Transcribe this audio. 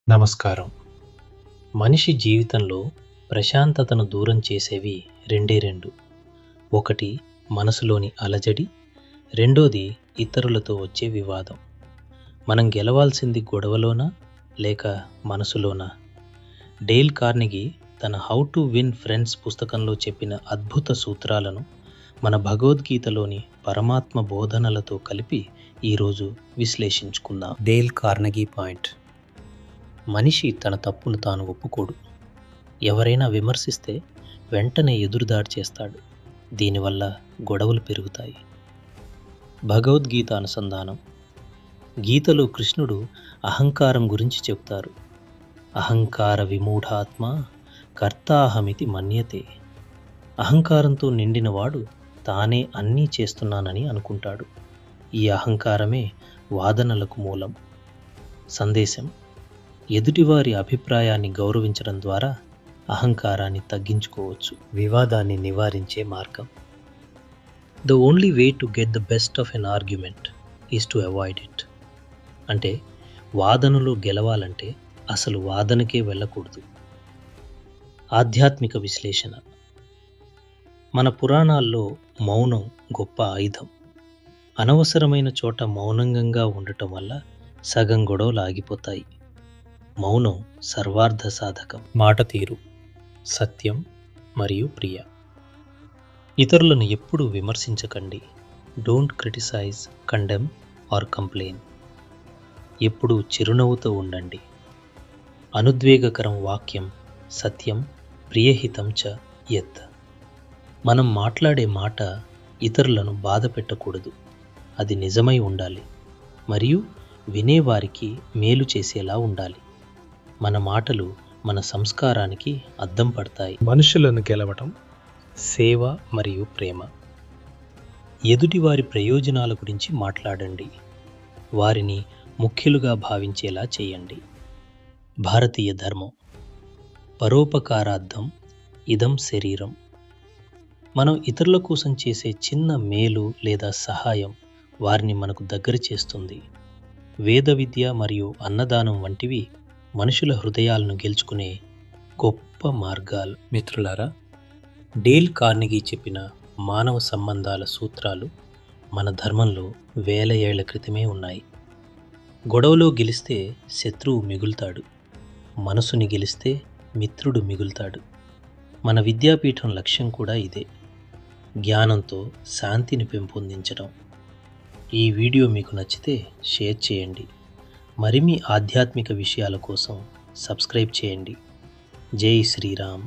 నమస్కారం. మనిషి జీవితంలో ప్రశాంతతను దూరం చేసేవి రెండే రెండు. ఒకటి మనసులోని అలజడి, రెండోది ఇతరులతో వచ్చే వివాదం. మనం గెలవాల్సింది గొడవలోనా లేక మనసులోనా? డేల్ కార్నెగీ తన హౌ టు విన్ ఫ్రెండ్స్ పుస్తకంలో చెప్పిన అద్భుత సూత్రాలను మన భగవద్గీతలోని పరమాత్మ బోధనలతో కలిపి ఈరోజు విశ్లేషించుకుందాం. డేల్ కార్నెగీ పాయింట్: మనిషి తన తప్పును తాను ఒప్పుకోడు. ఎవరైనా విమర్శిస్తే వెంటనే ఎదురుదాడి చేస్తాడు. దీనివల్ల గొడవలు పెరుగుతాయి. భగవద్గీత అనుసంధానం: గీతలో కృష్ణుడు అహంకారం గురించి చెప్తారు. అహంకార విమూఢాత్మ కర్తాహమితి మన్యతే. అహంకారంతో నిండినవాడు తానే అన్నీ చేస్తున్నానని అనుకుంటాడు. ఈ అహంకారమే వాదనలకు మూలం. సందేశం: ఎదుటివారి అభిప్రాయాన్ని గౌరవించడం ద్వారా అహంకారాన్ని తగ్గించుకోవచ్చు. వివాదాన్ని నివారించే మార్గం: the only way to get the best of N argument is to avoid it. అంటే వాదనలో గెలవాలంటే అసలు వాదనకే వెళ్ళకూడదు. ఆధ్యాత్మిక విశ్లేషణ: మన పురాణాల్లో మౌనం గొప్ప ఆయుధం. అనవసరమైన చోట మౌనంగా ఉండటం వల్ల సగం గొడవలు ఆగిపోతాయి. మౌనం సర్వార్థ సాధకం. మాట తీరు: సత్యం మరియు ప్రియ. ఇతరులను ఎప్పుడూ విమర్శించకండి. Don't criticize, condemn or complain. ఎప్పుడూ చిరునవ్వుతో ఉండండి. అనుద్వేగకరం వాక్యం: సత్యం ప్రియహితం చ యత్. మనం మాట్లాడే మాట ఇతరులను బాధ పెట్టకూడదు. అది నిజమై ఉండాలి మరియు వినేవారికి మేలు చేసేలా ఉండాలి. మన మాటలు మన సంస్కారానికి అద్దం పడతాయి. మనుషులను గెలవటం: సేవ మరియు ప్రేమ. ఎదుటివారి ప్రయోజనాల గురించి మాట్లాడండి. వారిని ముఖ్యులుగా భావించేలా చేయండి. భారతీయ ధర్మం: పరోపకారార్థం ఇదం శరీరం. మనం ఇతరుల కోసం చేసే చిన్న మేలు లేదా సహాయం వారిని మనకు దగ్గర చేస్తుంది. వేద విద్య మరియు అన్నదానం వంటివి మనుషుల హృదయాలను గెలుచుకునే గొప్ప మార్గాలు. మిత్రులారా, డేల్ కార్నెగీ చెప్పిన మానవ సంబంధాల సూత్రాలు మన ధర్మంలో వేల ఏళ్ల క్రితమే ఉన్నాయి. గొడవలో గెలిస్తే శత్రువు మిగులుతాడు. మనసుని గెలిస్తే మిత్రుడు మిగులుతాడు. మన విద్యాపీఠం లక్ష్యం కూడా ఇదే: జ్ఞానంతో శాంతిని పెంపొందించడం. ఈ వీడియో మీకు నచ్చితే షేర్ చేయండి. మరిన్ని ఆధ్యాత్మిక విషయాల కోసం సబ్స్క్రైబ్ చేయండి. జై శ్రీరామ్.